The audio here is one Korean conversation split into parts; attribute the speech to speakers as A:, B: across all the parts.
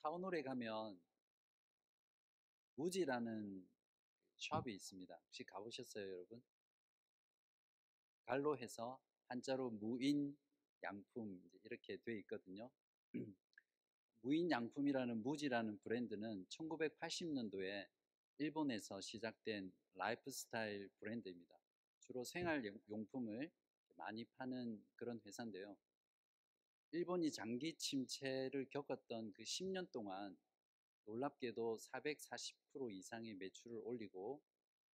A: 타운홀에 가면 무지라는 숍이 있습니다. 혹시 가보셨어요, 여러분? 갈로 해서 한자로 무인 양품 이렇게 돼 있거든요. 무인 양품이라는 무지라는 브랜드는 1980년도에 일본에서 시작된 라이프스타일 브랜드입니다. 주로 생활용품을 많이 파는 그런 회사인데요. 일본이 장기 침체를 겪었던 그 10년 동안 놀랍게도 440% 이상의 매출을 올리고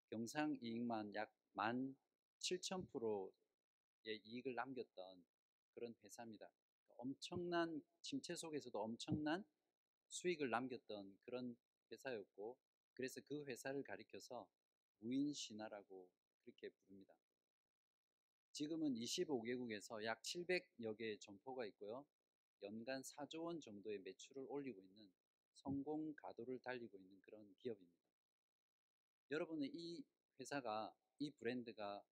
A: 경상이익만 약 17,000%의 이익을 남겼던 그런 회사입니다. 엄청난 침체 속에서도 엄청난 수익을 남겼던 그런 회사였고, 그래서 그 회사를 가리켜서 무인신화라고 그렇게 부릅니다. 지금은 25개국에서 약 700여 개의 점포가 있고요. 연간 4조 원 정도의 매출을 올리고 있는 성공 가도를 달리고 있는 그런 기업입니다. 여러분은 이 회사가, 이 브랜드가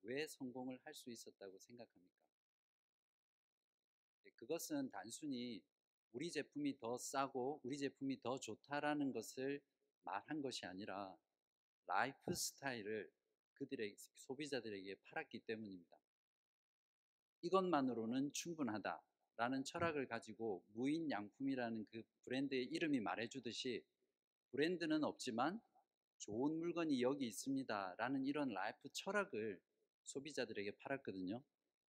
A: 왜 성공을 할 수 있었다고 생각합니까? 그것은 단순히 우리 제품이 더 싸고 우리 제품이 더 좋다라는 것을 말한 것이 아니라 라이프 스타일을 그들의 소비자들에게 팔았기 때문입니다. 이것만으로는 충분하다라는 철학을 가지고 무인 양품이라는 그 브랜드의 이름이 말해주듯이 브랜드는 없지만 좋은 물건이 여기 있습니다 라는 이런 라이프 철학을 소비자들에게 팔았거든요.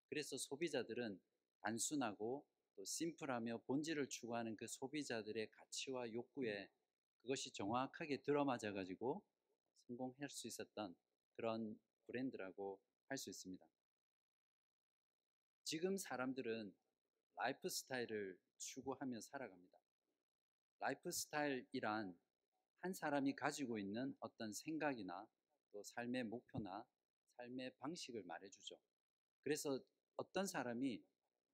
A: 그래서 소비자들은 단순하고 또 심플하며 본질을 추구하는 그 소비자들의 가치와 욕구에 그것이 정확하게 들어맞아 가지고 성공할 수 있었던 그런 브랜드라고 할 수 있습니다. 지금 사람들은 라이프 스타일을 추구하며 살아갑니다. 라이프 스타일이란 한 사람이 가지고 있는 어떤 생각이나 또 삶의 목표나 삶의 방식을 말해주죠. 그래서 어떤 사람이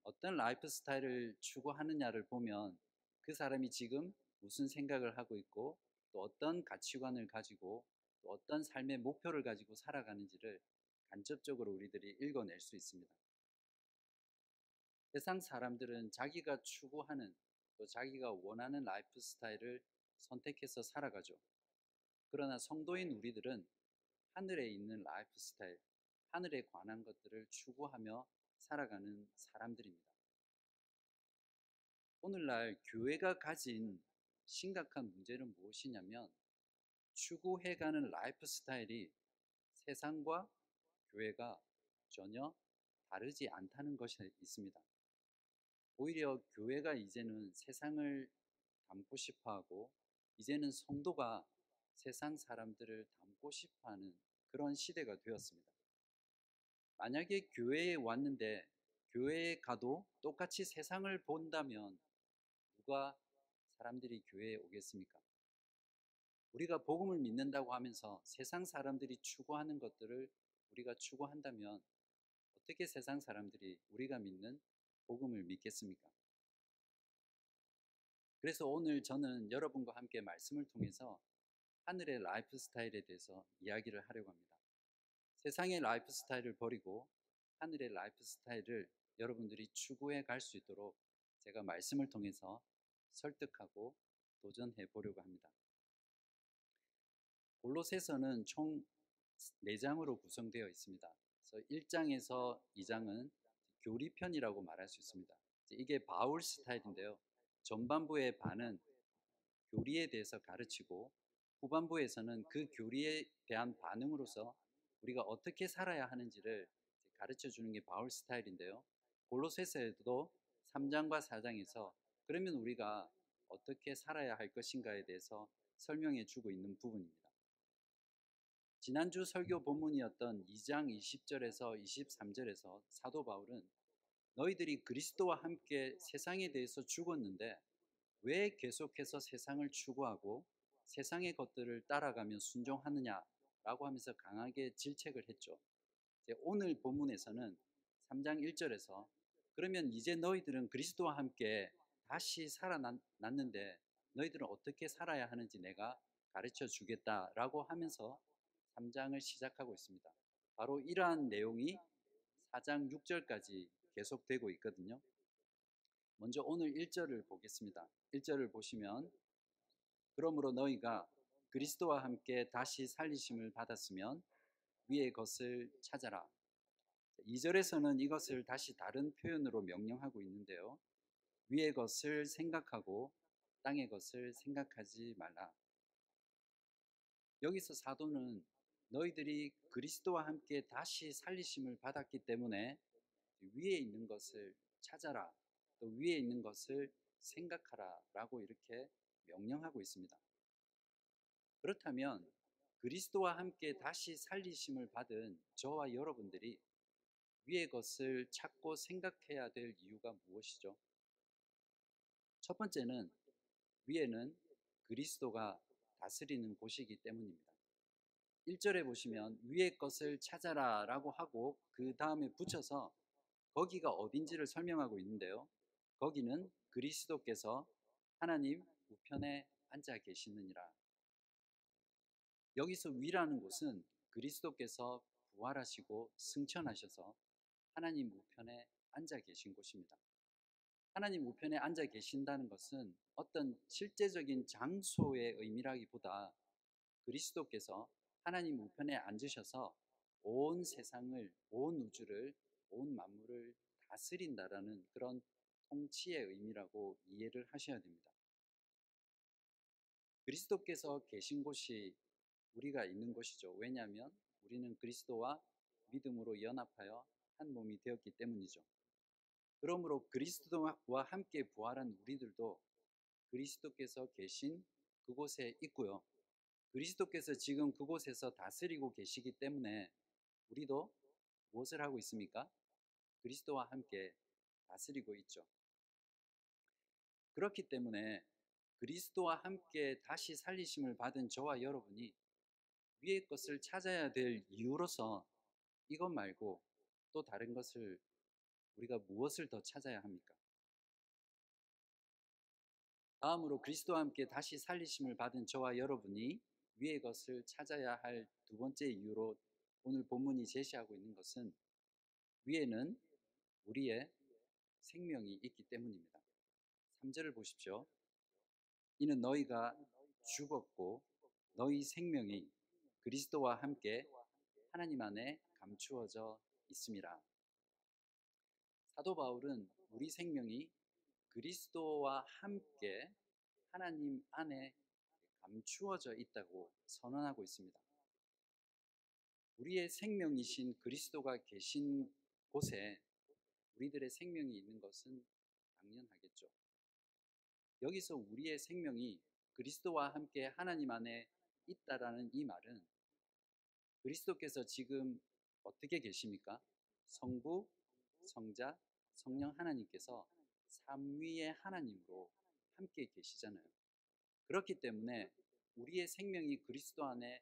A: 어떤 라이프 스타일을 추구하느냐를 보면 그 사람이 지금 무슨 생각을 하고 있고 또 어떤 가치관을 가지고 또 어떤 삶의 목표를 가지고 살아가는지를 간접적으로 우리들이 읽어낼 수 있습니다. 세상 사람들은 자기가 추구하는 또 자기가 원하는 라이프 스타일을 선택해서 살아가죠. 그러나 성도인 우리들은 하늘에 있는 라이프 스타일, 하늘에 관한 것들을 추구하며 살아가는 사람들입니다. 오늘날 교회가 가진 심각한 문제는 무엇이냐면 추구해가는 라이프 스타일이 세상과 교회가 전혀 다르지 않다는 것이 있습니다. 오히려 교회가 이제는 세상을 닮고 싶어 하고 이제는 성도가 세상 사람들을 닮고 싶어 하는 그런 시대가 되었습니다. 만약에 교회에 왔는데 교회에 가도 똑같이 세상을 본다면 누가 사람들이 교회에 오겠습니까? 우리가 복음을 믿는다고 하면서 세상 사람들이 추구하는 것들을 우리가 추구한다면 어떻게 세상 사람들이 우리가 믿는 복음을 믿겠습니까? 그래서 오늘 저는 여러분과 함께 말씀을 통해서 하늘의 라이프 스타일에 대해서 이야기를 하려고 합니다. 세상의 라이프 스타일을 버리고 하늘의 라이프 스타일을 여러분들이 추구해 갈 수 있도록 제가 말씀을 통해서 설득하고 도전해 보려고 합니다. 골로새서는 총 4장으로 구성되어 있습니다. 그래서 1장에서 2장은 교리편이라고 말할 수 있습니다. 이게 바울 스타일인데요. 전반부의 반은 교리에 대해서 가르치고 후반부에서는 그 교리에 대한 반응으로서 우리가 어떻게 살아야 하는지를 가르쳐 주는 게 바울 스타일인데요. 골로새서에도 3장과 4장에서 그러면 우리가 어떻게 살아야 할 것인가에 대해서 설명해 주고 있는 부분입니다. 지난주 설교 본문이었던 2장 20절에서 23절에서 사도 바울은 너희들이 그리스도와 함께 세상에 대해서 죽었는데 왜 계속해서 세상을 추구하고 세상의 것들을 따라가며 순종하느냐라고 하면서 강하게 질책을 했죠. 오늘 본문에서는 3장 1절에서 그러면 이제 너희들은 그리스도와 함께 다시 살아났는데 너희들은 어떻게 살아야 하는지 내가 가르쳐 주겠다라고 하면서 3장을 시작하고 있습니다. 바로 이러한 내용이 4장 6절까지 계속되고 있거든요. 먼저 오늘 1절을 보겠습니다. 1절을 보시면 그러므로 너희가 그리스도와 함께 다시 살리심을 받았으면 위의 것을 찾아라. 2절에서는 이것을 다시 다른 표현으로 명령하고 있는데요. 위의 것을 생각하고 땅의 것을 생각하지 말라. 여기서 사도는 너희들이 그리스도와 함께 다시 살리심을 받았기 때문에 위에 있는 것을 찾아라. 또 위에 있는 것을 생각하라. 라고 이렇게 명령하고 있습니다. 그렇다면 그리스도와 함께 다시 살리심을 받은 저와 여러분들이 위의 것을 찾고 생각해야 될 이유가 무엇이죠? 첫 번째는 위에는 그리스도가 다스리는 곳이기 때문입니다. 1절에 보시면 위의 것을 찾아라 라고 하고 그 다음에 붙여서 거기가 어딘지를 설명하고 있는데요. 거기는 그리스도께서 하나님 우편에 앉아 계시느니라. 여기서 위라는 곳은 그리스도께서 부활하시고 승천하셔서 하나님 우편에 앉아 계신 곳입니다. 하나님 우편에 앉아 계신다는 것은 어떤 실제적인 장소의 의미라기보다 그리스도께서 하나님 우편에 앉으셔서 온 세상을, 온 우주를, 온 만물을 다스린다라는 그런 통치의 의미라고 이해를 하셔야 됩니다. 그리스도께서 계신 곳이 우리가 있는 곳이죠. 왜냐하면 우리는 그리스도와 믿음으로 연합하여 한 몸이 되었기 때문이죠. 그러므로 그리스도와 함께 부활한 우리들도 그리스도께서 계신 그곳에 있고요. 그리스도께서 지금 그곳에서 다스리고 계시기 때문에 우리도 무엇을 하고 있습니까? 그리스도와 함께 다스리고 있죠. 그렇기 때문에 그리스도와 함께 다시 살리심을 받은 저와 여러분이 위의 것을 찾아야 될 이유로서 이것 말고 또 다른 것을 우리가 무엇을 더 찾아야 합니까? 다음으로 그리스도와 함께 다시 살리심을 받은 저와 여러분이 위의 것을 찾아야 할 두 번째 이유로 오늘 본문이 제시하고 있는 것은 위에는 우리의 생명이 있기 때문입니다. 3절을 보십시오. 이는 너희가 죽었고 너희 생명이 그리스도와 함께 하나님 안에 감추어져 있음이라. 사도 바울은 우리 생명이 그리스도와 함께 하나님 안에 감추어져 있다고 선언하고 있습니다. 우리의 생명이신 그리스도가 계신 곳에 우리들의 생명이 있는 것은 당연하겠죠. 여기서 우리의 생명이 그리스도와 함께 하나님 안에 있다라는 이 말은 그리스도께서 지금 어떻게 계십니까? 성부, 성자, 성령 하나님께서 삼위의 하나님으로 함께 계시잖아요. 그렇기 때문에 우리의 생명이 그리스도 안에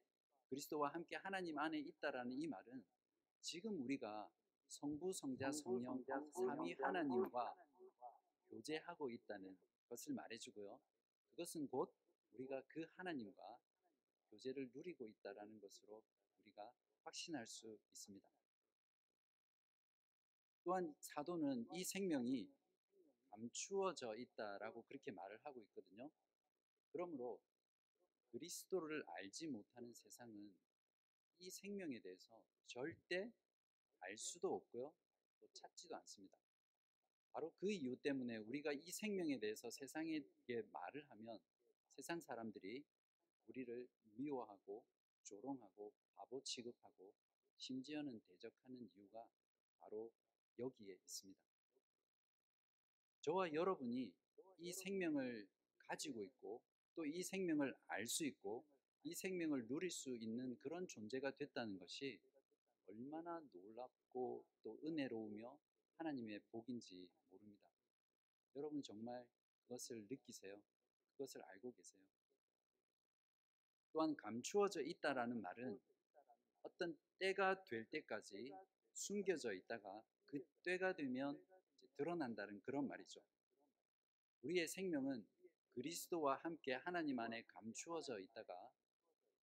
A: 그리스도와 함께 하나님 안에 있다라는 이 말은 지금 우리가 성부, 성자, 성령 삼위 하나님과 교제하고 있다는 것을 말해주고요. 그것은 곧 우리가 그 하나님과 교제를 누리고 있다라는 것으로 우리가 확신할 수 있습니다. 또한 사도는 이 생명이 감추어져 있다라고 그렇게 말을 하고 있거든요. 그러므로 그리스도를 알지 못하는 세상은 이 생명에 대해서 절대 알 수도 없고요. 또 찾지도 않습니다. 바로 그 이유 때문에 우리가 이 생명에 대해서 세상에게 말을 하면 세상 사람들이 우리를 미워하고 조롱하고 바보 취급하고 심지어는 대적하는 이유가 바로 여기에 있습니다. 저와 여러분이 이 생명을 가지고 있고 또 이 생명을 알 수 있고 이 생명을 누릴 수 있는 그런 존재가 됐다는 것이 얼마나 놀랍고 또 은혜로우며 하나님의 복인지 모릅니다. 여러분 정말 그것을 느끼세요? 그것을 알고 계세요? 또한 감추어져 있다라는 말은 어떤 때가 될 때까지 숨겨져 있다가 그 때가 되면 이제 드러난다는 그런 말이죠. 우리의 생명은 그리스도와 함께 하나님 안에 감추어져 있다가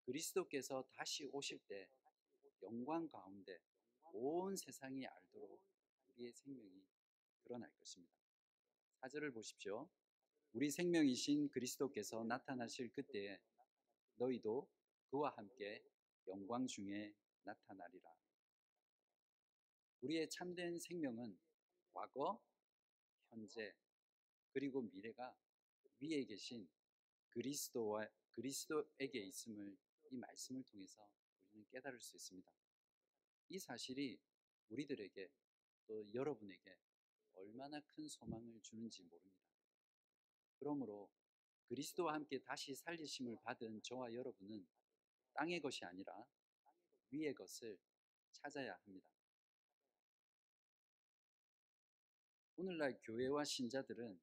A: 그리스도께서 다시 오실 때 영광 가운데 온 세상이 알도록 우리의 생명이 드러날 것입니다. 4절을 보십시오. 우리 생명이신 그리스도께서 나타나실 그때에 너희도 그와 함께 영광 중에 나타나리라. 우리의 참된 생명은 과거, 현재, 그리고 미래가 위에 계신 그리스도에게 있음을 이 말씀을 통해서 우리는 깨달을 수 있습니다. 이 사실이 우리들에게 또 여러분에게 얼마나 큰 소망을 주는지 모릅니다. 그러므로 그리스도와 함께 다시 살리심을 받은 저와 여러분은 땅의 것이 아니라 위의 것을 찾아야 합니다. 오늘날 교회와 신자들은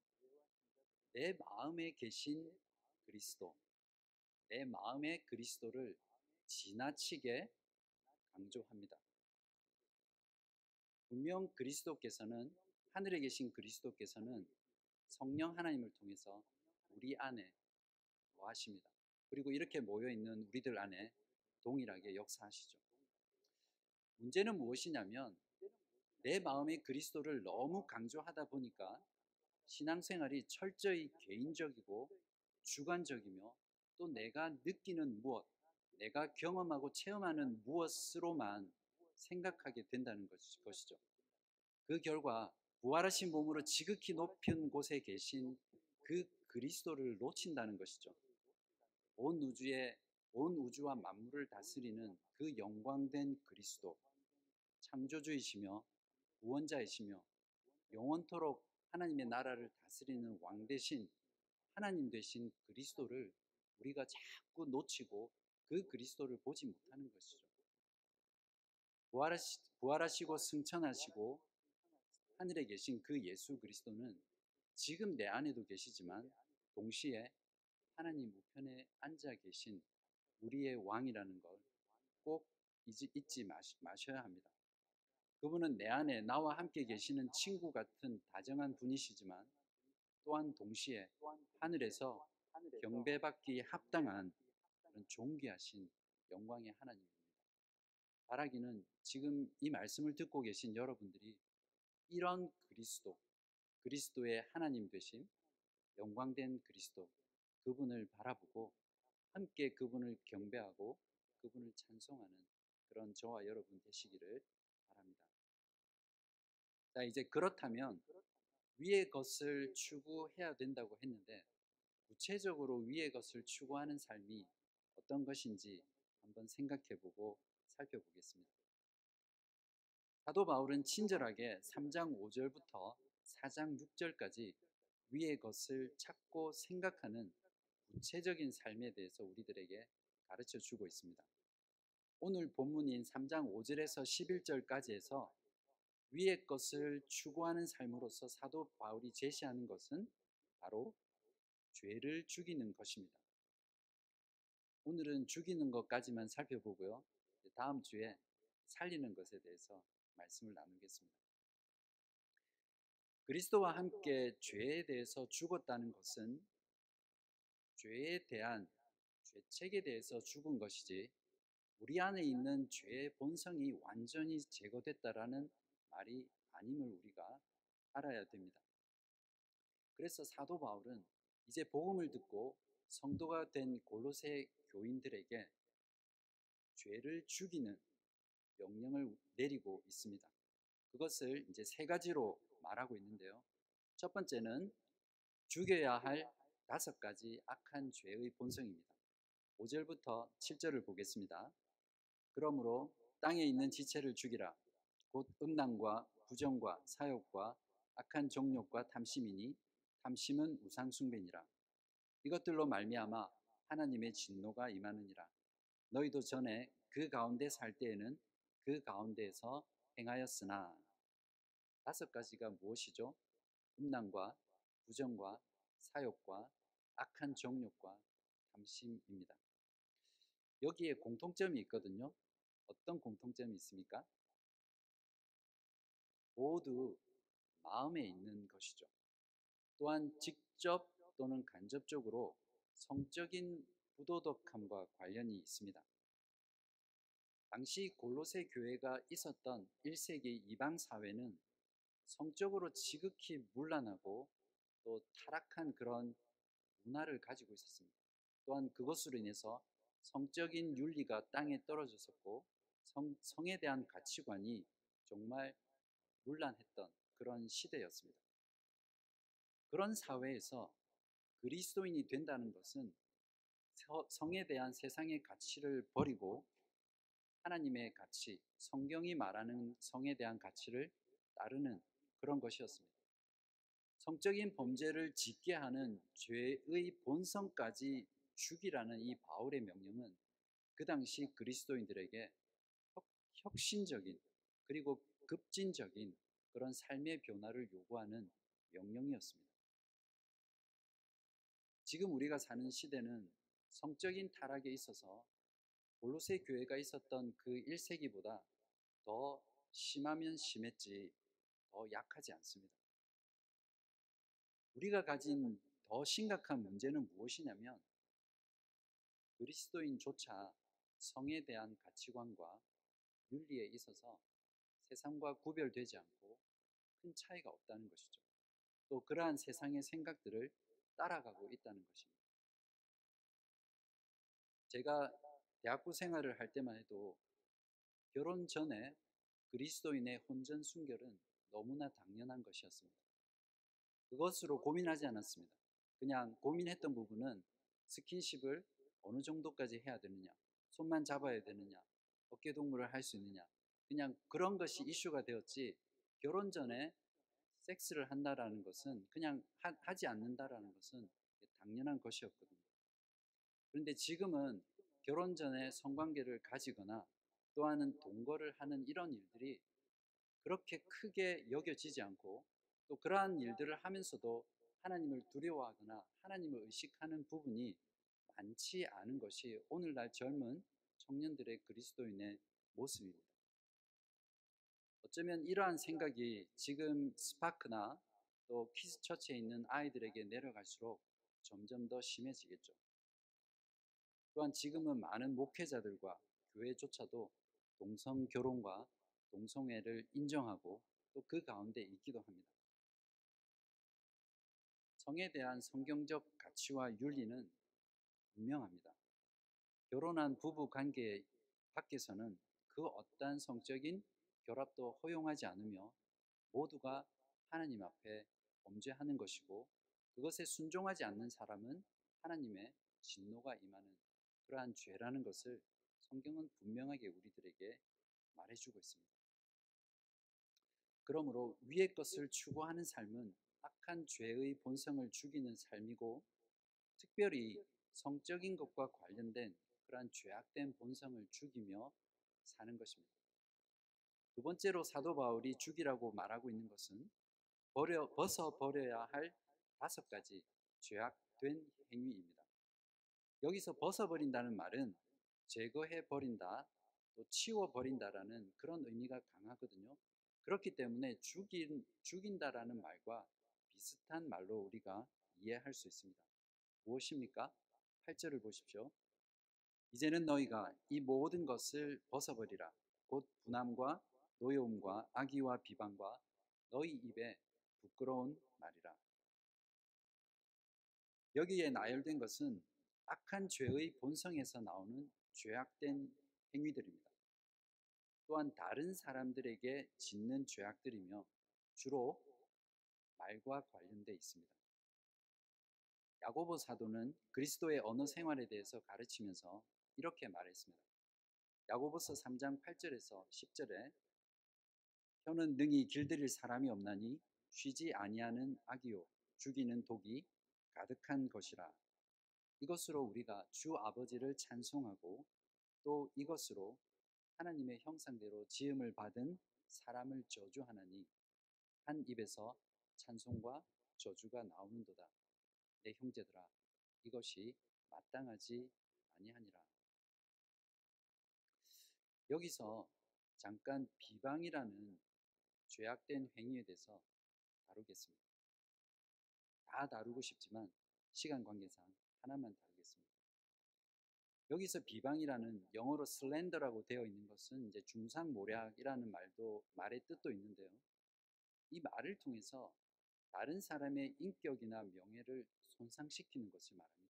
A: 내 마음에 계신 그리스도, 내 마음의 그리스도를 지나치게 강조합니다. 분명 그리스도께서는, 하늘에 계신 그리스도께서는 성령 하나님을 통해서 우리 안에 거하십니다. 그리고 이렇게 모여있는 우리들 안에 동일하게 역사하시죠. 문제는 무엇이냐면 내 마음의 그리스도를 너무 강조하다 보니까 신앙생활이 철저히 개인적이고 주관적이며 또 내가 느끼는 무엇, 내가 경험하고 체험하는 무엇으로만 생각하게 된다는 것이죠. 그 결과 부활하신 몸으로 지극히 높은 곳에 계신 그 그리스도를 놓친다는 것이죠. 온 우주와 만물을 다스리는 그 영광된 그리스도, 창조주이시며 구원자이시며 영원토록 하나님의 나라를 다스리는 왕 대신 하나님 되신 그리스도를 우리가 자꾸 놓치고 그 그리스도를 보지 못하는 것이죠. 부활하시고 승천하시고 하늘에 계신 그 예수 그리스도는 지금 내 안에도 계시지만 동시에 하나님 우편에 앉아 계신 우리의 왕이라는 걸 꼭 잊지 마셔야 합니다. 그분은 내 안에 나와 함께 계시는 친구 같은 다정한 분이시지만 또한 동시에 하늘에서 경배받기 합당한 그런 존귀하신 영광의 하나님입니다. 바라기는 지금 이 말씀을 듣고 계신 여러분들이 이런 그리스도의 하나님 되심, 영광된 그리스도, 그분을 바라보고 함께 그분을 경배하고 그분을 찬송하는 그런 저와 여러분 되시기를 바랍니다. 자, 이제 그렇다면 위의 것을 추구해야 된다고 했는데 구체적으로 위의 것을 추구하는 삶이 어떤 것인지 한번 생각해보고 살펴보겠습니다. 사도 바울은 친절하게 3장 5절부터 4장 6절까지 위의 것을 찾고 생각하는 구체적인 삶에 대해서 우리들에게 가르쳐 주고 있습니다. 오늘 본문인 3장 5절에서 11절까지에서 위의 것을 추구하는 삶으로서 사도 바울이 제시하는 것은 바로 죄를 죽이는 것입니다. 오늘은 죽이는 것까지만 살펴보고요. 다음 주에 살리는 것에 대해서 말씀을 나누겠습니다. 그리스도와 함께 죄에 대해서 죽었다는 것은 죄에 대한 죄책에 대해서 죽은 것이지 우리 안에 있는 죄의 본성이 완전히 제거됐다라는 말이 아님을 우리가 알아야 됩니다. 그래서 사도 바울은 이제 복음을 듣고 성도가 된 골로새 교인들에게 죄를 죽이는 명령을 내리고 있습니다. 그것을 이제 세 가지로 말하고 있는데요. 첫 번째는 죽여야 할 5가지 악한 죄의 본성입니다. 5절부터 7절을 보겠습니다. 그러므로 땅에 있는 지체를 죽이라. 곧 음란과 부정과 사욕과 악한 정욕과 탐심이니 탐심은 우상 숭배니라. 이것들로 말미암아 하나님의 진노가 임하느니라. 너희도 전에 그 가운데 살 때에는 그 가운데에서 행하였으나. 5가지가 무엇이죠? 음란과 부정과 사욕과 악한 정욕과 탐심입니다. 여기에 공통점이 있거든요. 어떤 공통점이 있습니까? 모두 마음에 있는 것이죠. 또한 직접 또는 간접적으로 성적인 부도덕함과 관련이 있습니다. 당시 골로새 교회가 있었던 1세기 이방 사회는 성적으로 지극히 문란하고 또 타락한 그런 문화를 가지고 있었습니다. 또한 그것으로 인해서 성적인 윤리가 땅에 떨어졌었고 성에 대한 가치관이 정말 문란했던 그런 시대였습니다. 그런 사회에서 그리스도인이 된다는 것은 성에 대한 세상의 가치를 버리고 하나님의 가치, 성경이 말하는 성에 대한 가치를 따르는 그런 것이었습니다. 성적인 범죄를 짓게 하는 죄의 본성까지 죽이라는 이 바울의 명령은 그 당시 그리스도인들에게 혁신적인 그리고 급진적인 그런 삶의 변화를 요구하는 명령이었습니다. 지금 우리가 사는 시대는 성적인 타락에 있어서 골로새 교회가 있었던 그 1세기보다 더 심하면 심했지 더 약하지 않습니다. 우리가 가진 더 심각한 문제는 무엇이냐면 그리스도인조차 성에 대한 가치관과 윤리에 있어서 세상과 구별되지 않고 큰 차이가 없다는 것이죠. 또 그러한 세상의 생각들을 따라가고 있다는 것입니다. 제가 대학부 생활을 할 때만 해도 결혼 전에 그리스도인의 혼전 순결은 너무나 당연한 것이었습니다. 그것으로 고민하지 않았습니다. 그냥 고민했던 부분은 스킨십을 어느 정도까지 해야 되느냐, 손만 잡아야 되느냐, 어깨 동무를 할 수 있느냐, 그냥 그런 것이 이슈가 되었지, 결혼 전에 섹스를 한다라는 것은 그냥 하지 않는다라는 것은 당연한 것이었거든요. 그런데 지금은 결혼 전에 성관계를 가지거나 또한은 동거를 하는 이런 일들이 그렇게 크게 여겨지지 않고 또 그러한 일들을 하면서도 하나님을 두려워하거나 하나님을 의식하는 부분이 많지 않은 것이 오늘날 젊은 청년들의 그리스도인의 모습입니다. 어쩌면 이러한 생각이 지금 스파크나 또 키즈처치에 있는 아이들에게 내려갈수록 점점 더 심해지겠죠. 또한 지금은 많은 목회자들과 교회조차도 동성 결혼과 동성애를 인정하고 또 그 가운데 있기도 합니다. 성에 대한 성경적 가치와 윤리는 분명합니다. 결혼한 부부 관계 밖에서는 그 어떠한 성적인 결합도 허용하지 않으며 모두가 하나님 앞에 범죄하는 것이고 그것에 순종하지 않는 사람은 하나님의 진노가 임하는 그러한 죄라는 것을 성경은 분명하게 우리들에게 말해주고 있습니다. 그러므로 위의 것을 추구하는 삶은 악한 죄의 본성을 죽이는 삶이고 특별히 성적인 것과 관련된 그러한 죄악된 본성을 죽이며 사는 것입니다. 두 번째로 사도 바울이 죽이라고 말하고 있는 것은 벗어버려야 할 5가지 죄악된 행위입니다. 여기서 벗어버린다는 말은 제거해버린다, 또 치워버린다라는 그런 의미가 강하거든요. 그렇기 때문에 죽인다라는 말과 비슷한 말로 우리가 이해할 수 있습니다. 무엇입니까? 8절을 보십시오. 이제는 너희가 이 모든 것을 벗어버리라. 곧 분함과 노여움과 악의와 비방과 너희 입에 부끄러운 말이라. 여기에 나열된 것은 악한 죄의 본성에서 나오는 죄악된 행위들입니다. 또한 다른 사람들에게 짓는 죄악들이며 주로 말과 관련되어 있습니다. 야고보 사도는 그리스도의 언어 생활에 대해서 가르치면서 이렇게 말했습니다. 야고보서 3장 8절에서 10절에 혀는 능히 길들일 사람이 없나니 쉬지 아니하는 악이요 죽이는 독이 가득한 것이라. 이것으로 우리가 주 아버지를 찬송하고 또 이것으로 하나님의 형상대로 지음을 받은 사람을 저주하나니 한 입에서 찬송과 저주가 나오는도다. 내 형제들아, 이것이 마땅하지 아니하니라. 여기서 잠깐 비방이라는 죄악된 행위에 대해서 다루겠습니다. 다 다루고 싶지만 시간 관계상 하나만 다루겠습니다. 여기서 비방이라는 영어로 슬렌더라고 되어 있는 것은 이제 중상모략이라는 말의 뜻도 있는데요. 이 말을 통해서 다른 사람의 인격이나 명예를 손상시키는 것을 말합니다.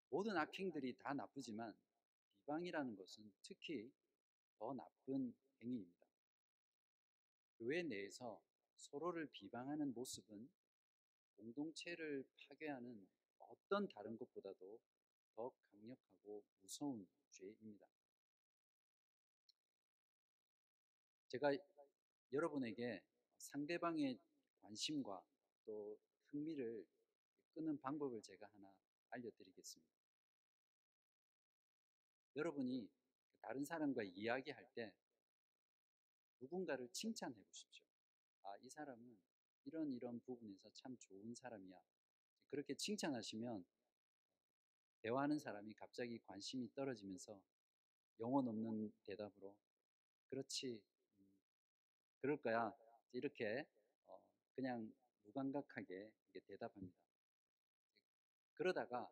A: 모든 악행들이 다 나쁘지만 비방이라는 것은 특히 더 나쁜 행위입니다. 교회 내에서 서로를 비방하는 모습은 공동체를 파괴하는 어떤 다른 것보다도 더 강력하고 무서운 죄입니다. 제가 여러분에게 상대방의 관심과 또 흥미를 끄는 방법을 제가 하나 알려드리겠습니다. 여러분이 다른 사람과 이야기할 때 누군가를 칭찬해 보십시오. 아, 이 사람은 이런 부분에서 참 좋은 사람이야. 그렇게 칭찬하시면 대화하는 사람이 갑자기 관심이 떨어지면서 영혼 없는 대답으로 그렇지, 음, 그럴 거야. 이렇게 그냥 무감각하게 대답합니다. 그러다가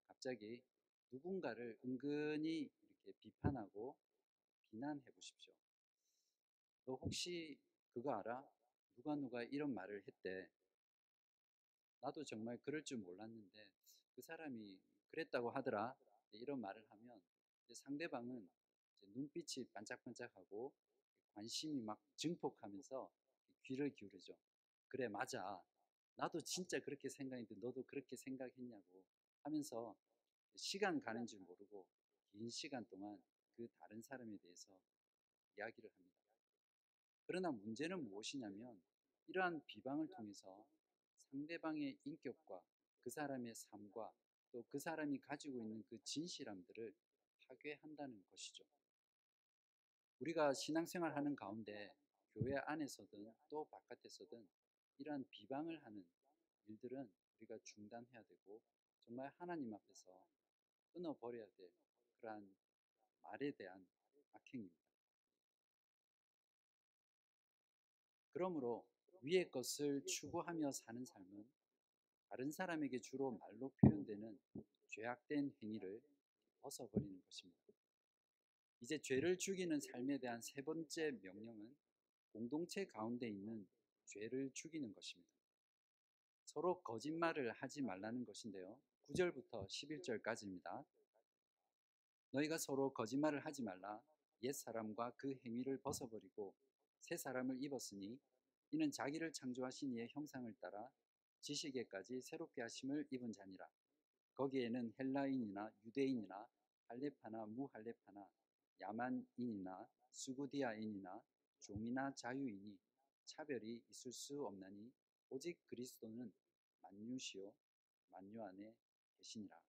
A: 갑자기 누군가를 은근히 이렇게 비판하고 비난해 보십시오. 너 혹시 그거 알아? 누가 이런 말을 했대. 나도 정말 그럴 줄 몰랐는데 그 사람이 그랬다고 하더라. 이런 말을 하면 이제 상대방은 이제 눈빛이 반짝반짝하고 관심이 막 증폭하면서 귀를 기울이죠. 그래, 맞아. 나도 진짜 그렇게 생각했는데 너도 그렇게 생각했냐고 하면서 시간 가는 줄 모르고 긴 시간 동안 그 다른 사람에 대해서 이야기를 합니다. 그러나 문제는 무엇이냐면 이러한 비방을 통해서 상대방의 인격과 그 사람의 삶과 또 그 사람이 가지고 있는 그 진실함들을 파괴한다는 것이죠. 우리가 신앙생활 하는 가운데 교회 안에서든 또 바깥에서든 이러한 비방을 하는 일들은 우리가 중단해야 되고 정말 하나님 앞에서 끊어버려야 될 그러한 말에 대한 악행입니다. 그러므로 위의 것을 추구하며 사는 삶은 다른 사람에게 주로 말로 표현되는 죄악된 행위를 벗어버리는 것입니다. 이제 죄를 죽이는 삶에 대한 세 번째 명령은 공동체 가운데 있는 죄를 죽이는 것입니다. 서로 거짓말을 하지 말라는 것인데요. 9절부터 11절까지입니다. 너희가 서로 거짓말을 하지 말라. 옛 사람과 그 행위를 벗어버리고 새 사람을 입었으니 이는 자기를 창조하신 이의 형상을 따라 지식에까지 새롭게 하심을 입은 자니라. 거기에는 헬라인이나 유대인이나 할레파나 무할레파나 야만인이나 수구디아인이나 종이나 자유인이 차별이 있을 수 없나니 오직 그리스도는 만유시요 만유 안에 계시니라.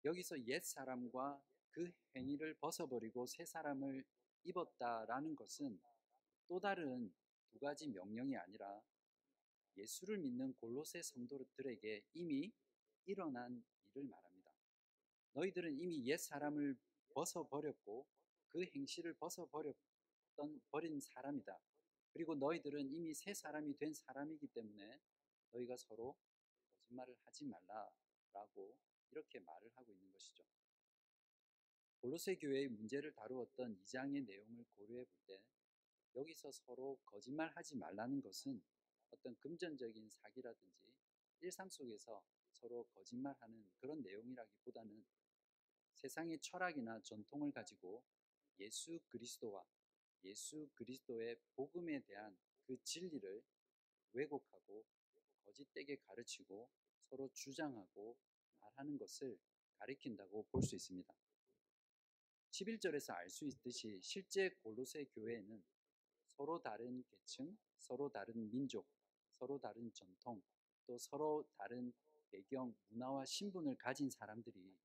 A: 여기서 옛 사람과 그 행위를 벗어버리고 새 사람을 입었다라는 것은 또 다른 두 가지 명령이 아니라 예수를 믿는 골로새 성도들에게 이미 일어난 일을 말합니다. 너희들은 이미 옛 사람을 벗어버렸고 그 행실을 버린 사람이다. 그리고 너희들은 이미 새 사람이 된 사람이기 때문에 너희가 서로 거짓말을 하지 말라라고 이렇게 말을 하고 있는 것이죠. 골로새 교회의 문제를 다루었던 2장의 내용을 고려해 볼 때 여기서 서로 거짓말하지 말라는 것은 어떤 금전적인 사기라든지 일상 속에서 서로 거짓말하는 그런 내용이라기보다는 세상의 철학이나 전통을 가지고 예수 그리스도와 예수 그리스도의 복음에 대한 그 진리를 왜곡하고 거짓되게 가르치고 서로 주장하고 말하는 것을 가리킨다고 볼 수 있습니다. 11절에서 알 수 있듯이 실제 골로새 교회에는 서로 다른 계층, 서로 다른 민족, 서로 다른 전통, 또 서로 다른 배경, 문화와 신분을 가진 사람들이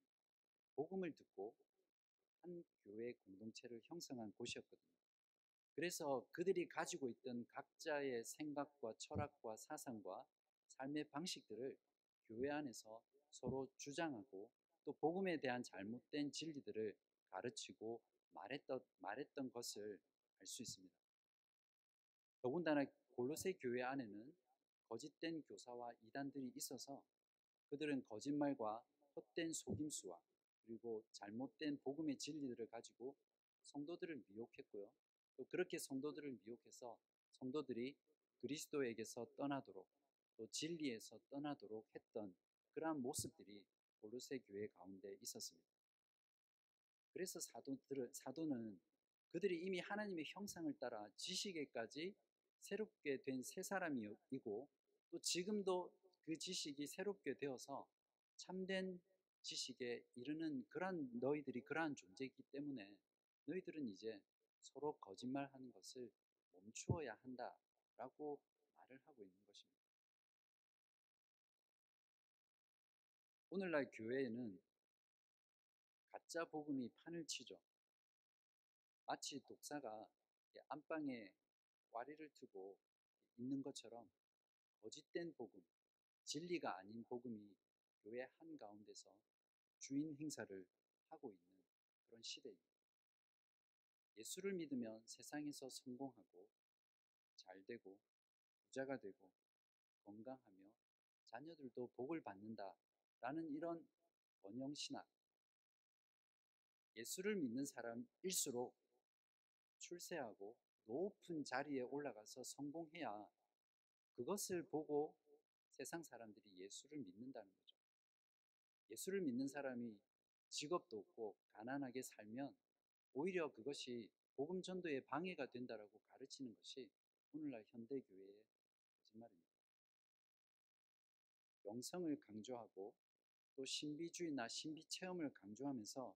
A: 복음을 듣고 한 교회 공동체를 형성한 곳이었거든요. 그래서 그들이 가지고 있던 각자의 생각과 철학과 사상과 삶의 방식들을 교회 안에서 서로 주장하고 또 복음에 대한 잘못된 진리들을 가르치고 말했던 것을 알 수 있습니다. 더군다나 골로새 교회 안에는 거짓된 교사와 이단들이 있어서 그들은 거짓말과 헛된 속임수와 그리고 잘못된 복음의 진리들을 가지고 성도들을 미혹했고요. 또 그렇게 성도들을 미혹해서 성도들이 그리스도에게서 떠나도록 또 진리에서 떠나도록 했던 그러한 모습들이 골로새 교회 가운데 있었습니다. 그래서 사도는 그들이 이미 하나님의 형상을 따라 지식에까지 새롭게 된 새 사람이고 또 지금도 그 지식이 새롭게 되어서 참된 지식에 이르는 그러한 너희들이 그러한 존재이기 때문에 너희들은 이제 서로 거짓말하는 것을 멈추어야 한다라고 말을 하고 있는 것입니다. 오늘날 교회에는 가짜 복음이 판을 치죠. 마치 독사가 안방에 와리를 트고 있는 것처럼 거짓된 복음, 진리가 아닌 복음이 교회 한가운데서 주인 행사를 하고 있는 그런 시대입니다. 예수를 믿으면 세상에서 성공하고 잘되고 부자가 되고 건강하며 자녀들도 복을 받는다라는 이런 번영신학, 예수를 믿는 사람일수록 출세하고 높은 자리에 올라가서 성공해야 그것을 보고 세상 사람들이 예수를 믿는다는 거죠. 예수를 믿는 사람이 직업도 없고 가난하게 살면 오히려 그것이 복음 전도에 방해가 된다라고 가르치는 것이 오늘날 현대 교회의 거짓말입니다. 영성을 강조하고 또 신비주의나 신비 체험을 강조하면서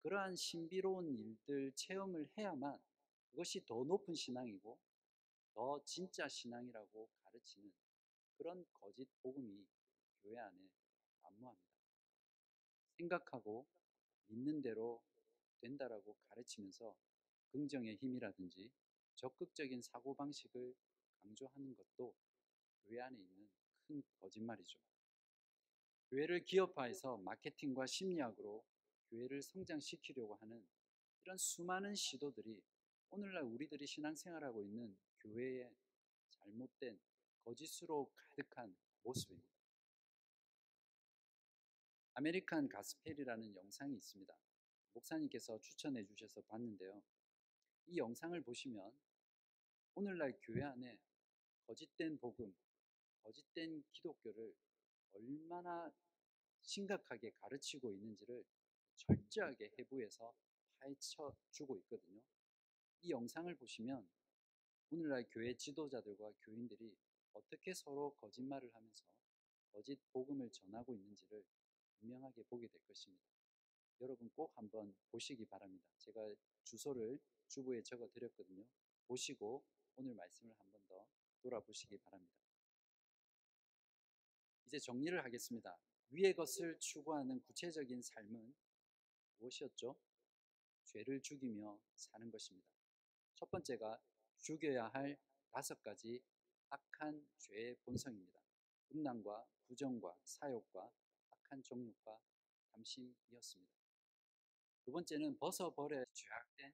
A: 그러한 신비로운 일들 체험을 해야만 그것이 더 높은 신앙이고 더 진짜 신앙이라고 가르치는 그런 거짓 복음이 교회 안에 난무합니다. 생각하고 믿는 대로 된다라고 가르치면서 긍정의 힘이라든지 적극적인 사고방식을 강조하는 것도 교회 안에 있는 큰 거짓말이죠. 교회를 기업화해서 마케팅과 심리학으로 교회를 성장시키려고 하는 이런 수많은 시도들이 오늘날 우리들이 신앙생활하고 있는 교회의 잘못된 거짓으로 가득한 모습입니다. 아메리칸 가스펠이라는 영상이 있습니다. 목사님께서 추천해 주셔서 봤는데요. 이 영상을 보시면 오늘날 교회 안에 거짓된 복음, 거짓된 기독교를 얼마나 심각하게 가르치고 있는지를 철저하게 해부해서 파헤쳐 주고 있거든요. 이 영상을 보시면 오늘날 교회 지도자들과 교인들이 어떻게 서로 거짓말을 하면서 거짓 복음을 전하고 있는지를 분명하게 보게 될 것입니다. 여러분 꼭 한번 보시기 바랍니다. 제가 주소를 주부에 적어 드렸거든요. 보시고 오늘 말씀을 한 번 더 돌아보시기 바랍니다. 이제 정리를 하겠습니다. 위의 것을 추구하는 구체적인 삶은 무엇이었죠? 죄를 죽이며 사는 것입니다. 첫 번째가 죽여야 할 5가지 악한 죄의 본성입니다. 음란과 부정과 사욕과 악한 정욕과 탐심이었습니다. 두 번째는 벗어버려야 죄악된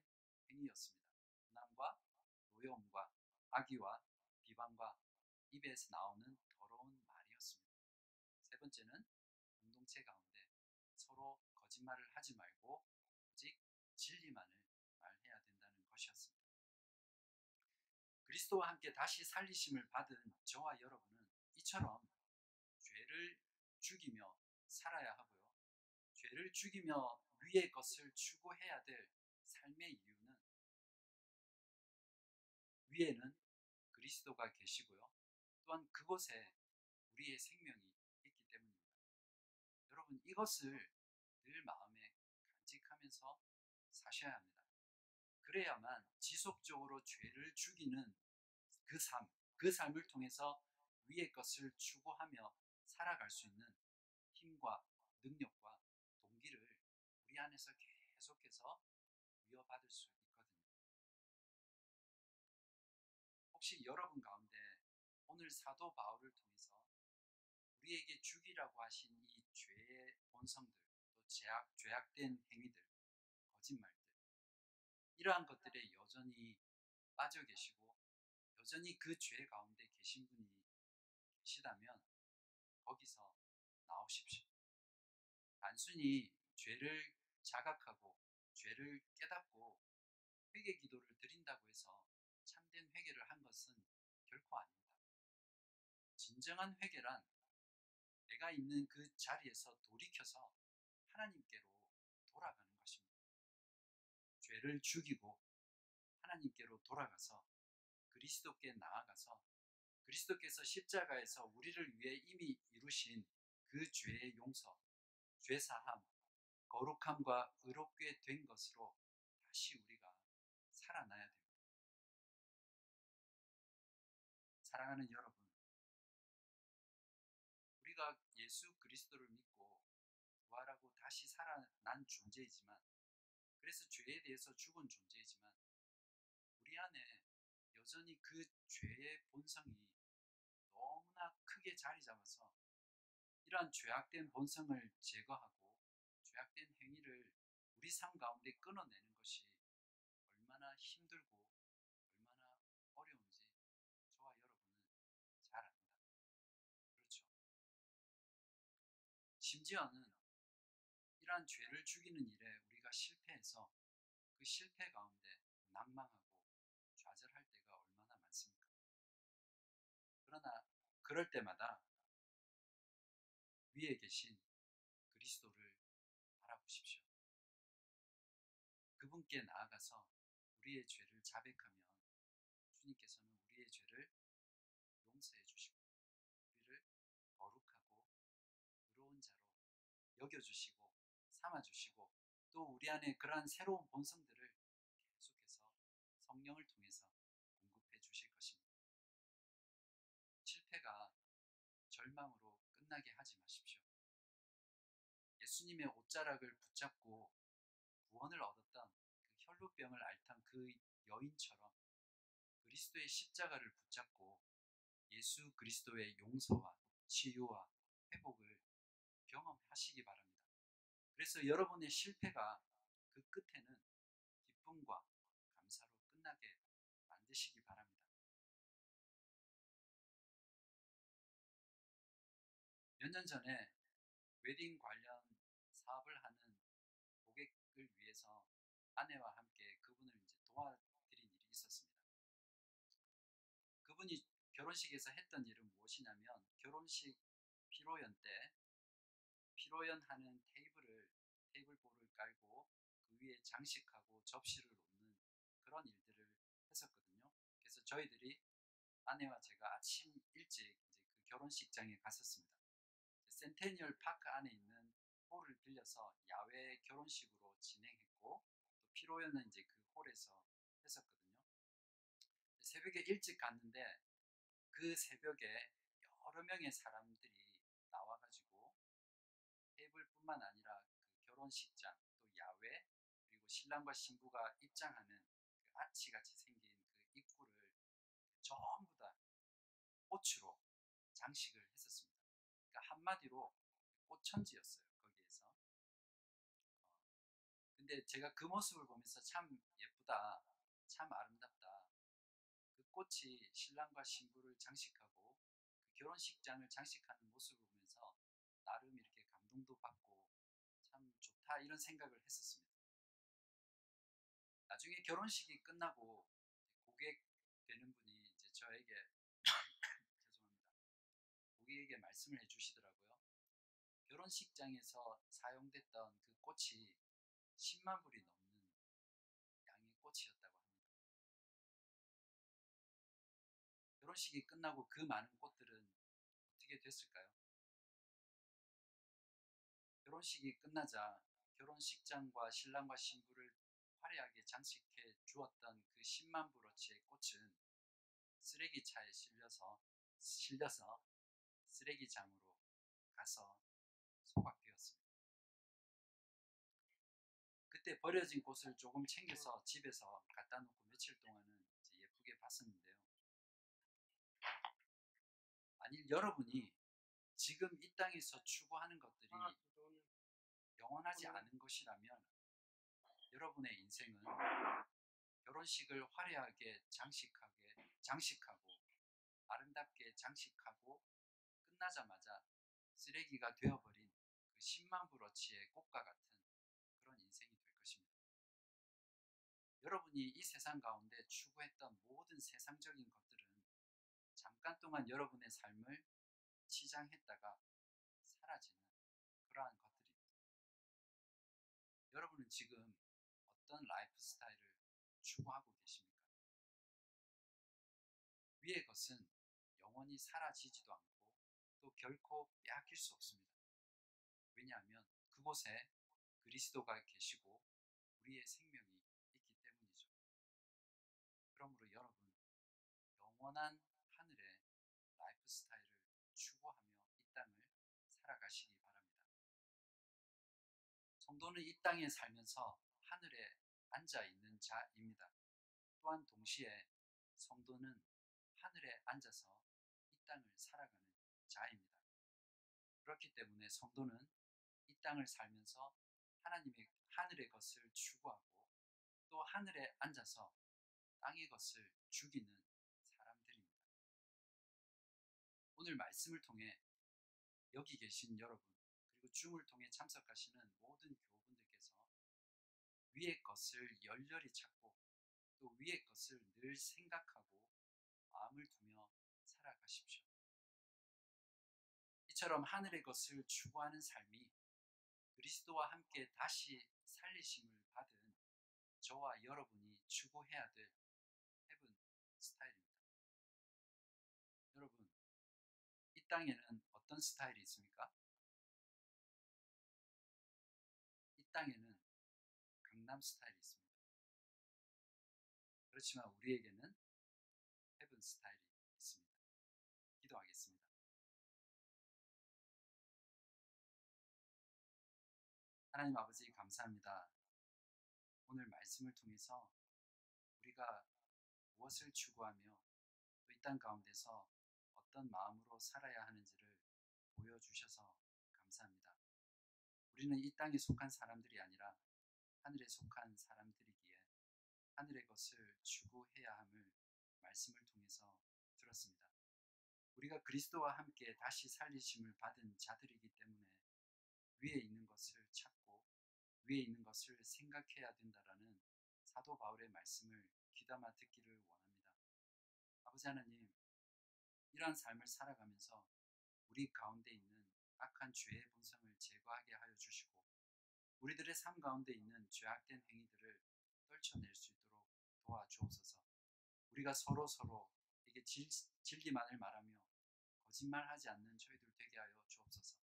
A: 행위였습니다. 음란과 노여움과 악의와 비방과 입에서 나오는 더러운 말이었습니다. 세 번째는 공동체 가운데 서로 거짓말을 하지 말고 오직 진리만을 말해야 된다는 것이었습니다. 그리스도와 함께 다시 살리심을 받은 저와 여러분은 이처럼 죄를 죽이며 살아야 하고요. 죄를 죽이며 위의 것을 추구해야 될 삶의 이유는 위에는 그리스도가 계시고요. 또한 그곳에 우리의 생명이 있기 때문입니다. 여러분 이것을 늘 마음에 간직하면서 사셔야 합니다. 그래야만 지속적으로 죄를 죽이는 그 삶을 통해서 위의 것을 추구하며 살아갈 수 있는 힘과 능력과 동기를 우리 안에서 계속해서 이어받을 수 있거든요. 혹시 여러분 가운데 오늘 사도 바울을 통해서 우리에게 죽이라고 하신 이 죄의 본성들, 또 죄악된 행위들, 거짓말들, 이러한 것들에 여전히 빠져 계시고 여전히 그 죄 가운데 계신 분이 계시다면 거기서 나오십시오. 단순히 죄를 자각하고 죄를 깨닫고 회개 기도를 드린다고 해서 참된 회개를 한 것은 결코 아닙니다. 진정한 회개란 내가 있는 그 자리에서 돌이켜서 하나님께로 돌아가는 것입니다. 죄를 죽이고 하나님께로 돌아가서 그리스도께 나아가서 그리스도께서 십자가에서 우리를 위해 이미 이루신 그 죄의 용서, 죄사함, 거룩함과 의롭게 된 것으로 다시 우리가 살아나야 됩니다. 사랑하는 여러분, 우리가 예수 그리스도를 믿고 부활하고 다시 살아난 존재이지만, 그래서 죄에 대해서 죽은 존재이지만, 우리 안에 여전히 그 죄의 본성이 너무나 크게 자리 잡아서 이러한 죄악된 본성을 제거하고 죄악된 행위를 우리 삶 가운데 끊어내는 것이 얼마나 힘들고 얼마나 어려운지 저와 여러분은 잘 압니다. 그렇죠. 심지어는 이러한 죄를 죽이는 일에 우리가 실패해서 그 실패 가운데 난망하고 좌절할 때가 얼마나 많습니까? 그러나 그럴 때마다 위에 계신 그리스도를 바라보십시오. 그분께 나아가서 우리의 죄를 자백하면 주님께서는 우리의 죄를 용서해 주시고 우리를 거룩하고 의로운 자로 여겨주시고 삼아주시고 또 우리 안에 그러한 새로운 본성들을 계속해서 성령을 통해서 공급해 주실 것입니다. 실패가 절망으로 끝나게 하지 마십시오. 예수님의 옷자락을 붙잡고 구원을 얻었던 그 혈루병을 앓던 그 여인처럼 그리스도의 십자가를 붙잡고 예수 그리스도의 용서와 치유와 회복을 경험하시기 바랍니다. 그래서 여러분의 실패가 그 끝에는 기쁨과 감사로 끝나게 만드시기 바랍니다. 몇 년 전에 웨딩 관련 사업을 하는 고객을 위해서 아내와 함께 그분을 이제 도와드린 일이 있었습니다. 그분이 결혼식에서 했던 일은 무엇이냐면 결혼식 피로연 때 피로연 하는 테이블볼을 깔고 그 위에 장식하고 접시를 놓는 그런 일들을 했었거든요. 그래서 저희들이 아내와 제가 아침 일찍 이제 그 결혼식장에 갔었습니다. 센테니얼 파크 안에 있는 홀을 빌려서 야외 결혼식으로 진행했고 또 피로연은 이제 그 홀에서 했었거든요. 새벽에 일찍 갔는데 그 새벽에 여러 명의 사람들이 나와가지고 테이블뿐만 아니라 그 결혼식장 또 야외 그리고 신랑과 신부가 입장하는 그 아치같이 생긴 그 입구를 전부 다 꽃으로 장식을 했었습니다. 그러니까 한마디로 꽃천지였어요. 거기에서. 근데 제가 그 모습을 보면서 참 예쁘다, 참 아름답다. 그 꽃이 신랑과 신부를 장식하고 그 결혼식장을 장식하는 모습을 보면서 나름 이렇게 감동도 받고 참 좋다 이런 생각을 했었습니다. 나중에 결혼식이 끝나고 고객 되는 분이 이제 저에게 죄송합니다. 고객에게 말씀을 해주시더라고요. 결혼식장에서 사용됐던 그 꽃이 10만 불이 넘는 양의 꽃이었다고 합니다. 결혼식이 끝나고 그 많은 꽃들은 어떻게 됐을까요? 결혼식이 끝나자 결혼식장과 신랑과 신부를 화려하게 장식해 주었던 그 10만 불어치의 꽃은 쓰레기차에 실려서 쓰레기장으로 가서 소각되었습니다. 그때 버려진 꽃을 조금 챙겨서 집에서 갖다 놓고 며칠 동안은 예쁘게 봤었는데요. 만일 여러분이 지금 이 땅에서 추구하는 것들이 영원하지 않은 것이라면 여러분의 인생은 결혼식을 화려하게 장식하고 아름답게 장식하고 끝나자마자 쓰레기가 되어버린 그 10만 불어치의 꽃과 같은 그런 인생이 될 것입니다. 여러분이 이 세상 가운데 추구했던 모든 세상적인 것들은 잠깐 동안 여러분의 삶을 치장했다가 사라지는 그러한 것들입니다. 여러분은 지금 어떤 라이프 스타일을 추구하고 계십니까? 위의 것은 영원히 사라지지도 않고 또 결코 빼앗길 수 없습니다. 왜냐하면 그곳에 그리스도가 계시고 우리의 생명이 있기 때문이죠. 그러므로 여러분, 영원한 하늘의 라이프 스타일을 추구하며 이 땅을 살아가시기 바랍니다. 성도는 이 땅에 살면서 하늘에 앉아 있는 자입니다. 또한 동시에 성도는 하늘에 앉아서 이 땅을 살아가는 자입니다. 그렇기 때문에 성도는 이 땅을 살면서 하나님의 하늘의 것을 추구하고 또 하늘에 앉아서 땅의 것을 죽이는 사람들입니다. 오늘 말씀을 통해 여기 계신 여러분 그리고 줌을 통해 참석하시는 모든 교우분들께서 위의 것을 열렬히 찾고 또 위의 것을 늘 생각하고 마음을 두며 살아가십시오. 이처럼 하늘의 것을 추구하는 삶이 그리스도와 함께 다시 살리심을 받은 저와 여러분이 추구해야 될 헤븐 스타일입니다. 여러분, 이 땅에는 어떤 스타일이 있습니까? 이 땅에는 강남 스타일이 있습니다. 그렇지만 우리에게는 헤븐 스타일이 있습니다. 기도하겠습니다. 하나님 아버지 감사합니다. 오늘 말씀을 통해서 우리가 무엇을 추구하며 또 이 땅 가운데서 어떤 마음으로 살아야 하는지를 보여주셔서 감사합니다. 우리는 이 땅에 속한 사람들이 아니라 하늘에 속한 사람들이기에 하늘의 것을 추구해야 함을 말씀을 통해서 들었습니다. 우리가 그리스도와 함께 다시 살리심을 받은 자들이기 때문에 위에 있는 것을 찾고 위에 있는 것을 생각해야 된다라는 사도 바울의 말씀을 귀담아 듣기를 원합니다. 아버지 하나님, 이러한 삶을 살아가면서 우리 가운데 있는 악한 죄의 본성을 제거하게 하여 주시고 우리들의 삶 가운데 있는 죄악된 행위들을 떨쳐낼 수 있도록 도와주옵소서. 우리가 서로 에게 진리만을 말하며 거짓말하지 않는 저희들 되게 하여 주옵소서.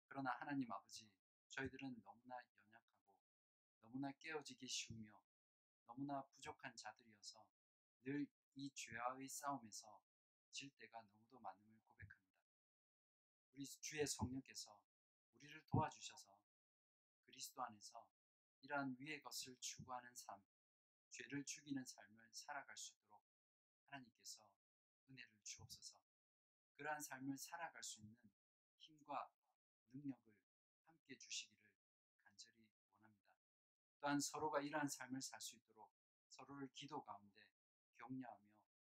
A: 그러나 하나님 아버지, 저희들은 너무나 연약하고 너무나 깨어지기 쉬우며 너무나 부족한 자들이어서 늘 이 죄와의 싸움에서 질 때가 너무도 많음을 고백합니다. 우리 주의 성령께서 우리를 도와주셔서 그리스도 안에서 이러한 위의 것을 추구하는 삶, 죄를 죽이는 삶을 살아갈 수 있도록 하나님께서 은혜를 주옵소서. 그러한 삶을 살아갈 수 있는 힘과 능력을 함께 주시기를 간절히 원합니다. 또한 서로가 이러한 삶을 살 수 있도록 서로를 기도 가운데 격려하며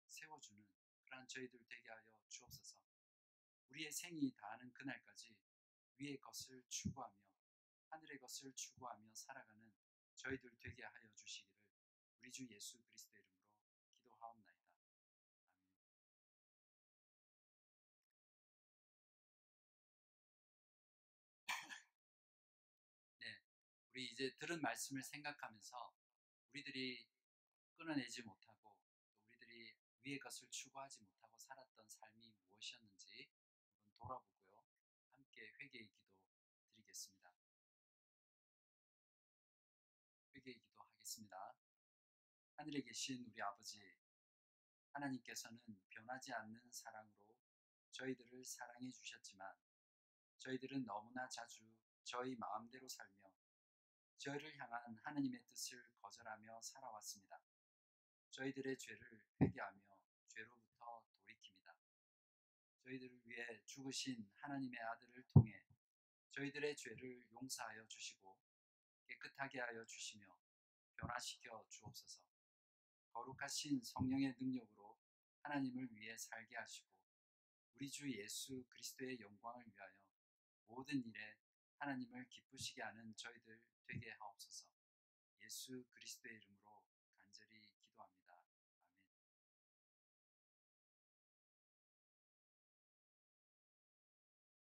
A: 세워주는 그러한 저희들 되게 하여 주옵소서. 우리의 생이 다하는 그날까지 위의 것을 추구하며 하늘의 것을 추구하며 살아가는 저희들 되게 하여 주시기를 우리 주 예수 그리스도의 이름으로 기도하옵나이다. 네, 우리 이제 들은 말씀을 생각하면서 우리들이 끊어내지 못하고 또 우리들이 위의 것을 추구하지 못하고 살았던 삶이 무엇이었는지 한번 돌아보고요. 함께 회개의 기도 드리겠습니다. 회개의 기도 하겠습니다. 하늘에 계신 우리 아버지, 하나님께서는 변하지 않는 사랑으로 저희들을 사랑해 주셨지만 저희들은 너무나 자주 저희 마음대로 살며 저희를 향한 하나님의 뜻을 거절하며 살아왔습니다. 저희들의 죄를 회개하며 죄로부터 돌이킵니다. 저희들을 위해 죽으신 하나님의 아들을 통해 저희들의 죄를 용서하여 주시고 깨끗하게 하여 주시며 변화시켜 주옵소서. 거룩하신 성령의 능력으로 하나님을 위해 살게 하시고 우리 주 예수 그리스도의 영광을 위하여 모든 일에 하나님을 기쁘시게 하는 저희들 되게 하옵소서. 예수 그리스도의 이름으로